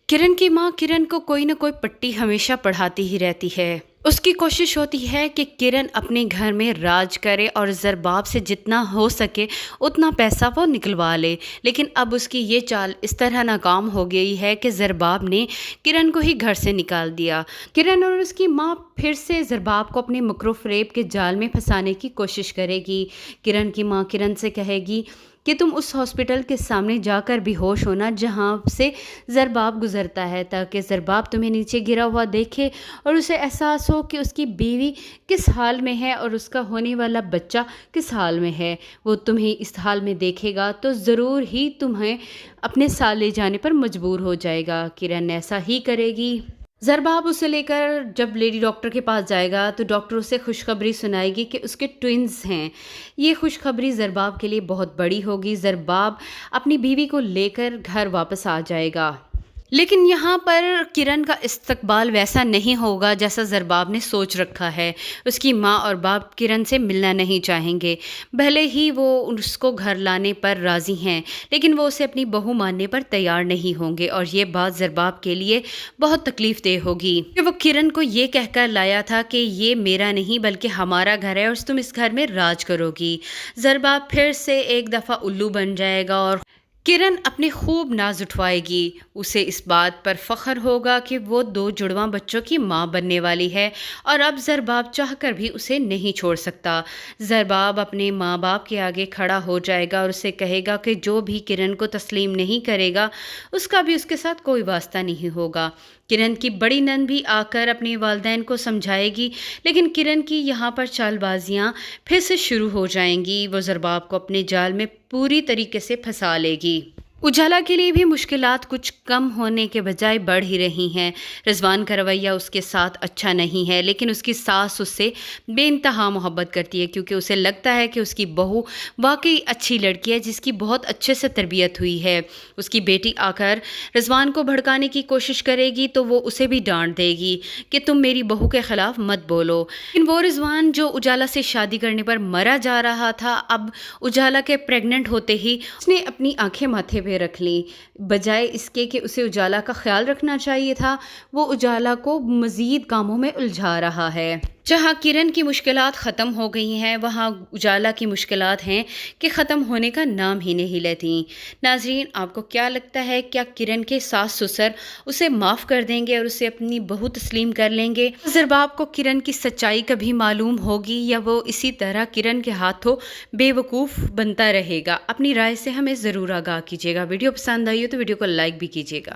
किरण की माँ किरण को कोई ना कोई पट्टी हमेशा पढ़ाती ही रहती है। उसकी कोशिश होती है कि किरण अपने घर में राज करे और ज़रबाब से जितना हो सके उतना पैसा वो निकलवा ले। लेकिन अब उसकी ये चाल इस तरह नाकाम हो गई है कि ज़रबाब ने किरण को ही घर से निकाल दिया। किरण और उसकी माँ फिर से ज़रबाब को अपने मकरू फ़रेब के जाल में फंसाने की कोशिश करेगी। किरण की माँ किरण से कहेगी कि तुम उस हॉस्पिटल के सामने जाकर बेहोश होना जहाँ से ज़रबाब गुज़रता है, ताकि ज़रबाब तुम्हें नीचे गिरा हुआ देखे और उसे एहसास हो कि उसकी बीवी किस हाल में है और उसका होने वाला बच्चा किस हाल में है। वो तुम्हें इस हाल में देखेगा तो ज़रूर ही तुम्हें अपने साथ ले जाने पर मजबूर हो जाएगा। किरण ऐसा ही करेगी। ज़रबाब उसे लेकर जब लेडी डॉक्टर के पास जाएगा तो डॉक्टर उसे खुशखबरी सुनाएगी कि उसके ट्विंस हैं। ये खुशखबरी ज़रबाब के लिए बहुत बड़ी होगी। ज़रबाब अपनी बीवी को लेकर घर वापस आ जाएगा। लेकिन यहाँ पर किरण का इस्तकबाल वैसा नहीं होगा जैसा ज़रबाब ने सोच रखा है। उसकी माँ और बाप किरण से मिलना नहीं चाहेंगे। भले ही वो उसको घर लाने पर राज़ी हैं, लेकिन वो उसे अपनी बहू मानने पर तैयार नहीं होंगे और ये बात ज़रबाब के लिए बहुत तकलीफ़ देह होगी कि वो किरण को ये कहकर लाया था कि ये मेरा नहीं बल्कि हमारा घर है और तुम इस घर में राज करोगी। ज़रबाब फिर से एक दफ़ा उल्लू बन जाएगा और किरण अपने खूब नाज उठवाएगी। उसे इस बात पर फ़ख्र होगा कि वो दो जुड़वां बच्चों की माँ बनने वाली है और अब ज़रबाब चाहकर भी उसे नहीं छोड़ सकता। ज़रबाब अपने माँ बाप के आगे खड़ा हो जाएगा और उसे कहेगा कि जो भी किरण को तस्लीम नहीं करेगा उसका भी उसके साथ कोई वास्ता नहीं होगा। किरण की बड़ी नंद भी आकर अपने वालिदैन को समझाएगी, लेकिन किरण की यहाँ पर चालबाजियाँ फिर से शुरू हो जाएंगी। वो ज़रबाब को अपने जाल में पूरी तरीके से फंसा लेगी। उजाला के लिए भी मुश्किलात कुछ कम होने के बजाय बढ़ ही रही हैं। रिजवान का रवैया उसके साथ अच्छा नहीं है, लेकिन उसकी सास उससे बेइंतहा मोहब्बत करती है क्योंकि उसे लगता है कि उसकी बहू वाकई अच्छी लड़की है जिसकी बहुत अच्छे से तरबियत हुई है। उसकी बेटी आकर रिजवान को भड़काने की कोशिश करेगी तो वो उसे भी डांट देगी कि तुम मेरी बहू के ख़िलाफ़ मत बोलो। लेकिन वो रिजवान जो उजाला से शादी करने पर मरा जा रहा था, अब उजाला के प्रेग्नेंट होते ही उसने अपनी आंखें माथे पे रख ली। बजाय इसके कि उसे उजाला का ख्याल रखना चाहिए था, वो उजाला को मज़ीद कामों में उलझा रहा है। जहाँ किरण की मुश्किलात ख़त्म हो गई हैं, वहाँ उजाला की मुश्किलात हैं कि ख़त्म होने का नाम ही नहीं लेती। नाज़रीन, आपको क्या लगता है, क्या किरण के सास ससुर उसे माफ़ कर देंगे और उसे अपनी बहू तस्लीम कर लेंगे? ज़रबाब को किरण की सच्चाई कभी मालूम होगी या वो इसी तरह किरण के हाथों बेवकूफ़ बनता रहेगा? अपनी राय से हमें ज़रूर आगाह कीजिएगा। वीडियो पसंद आई हो तो वीडियो को लाइक भी कीजिएगा।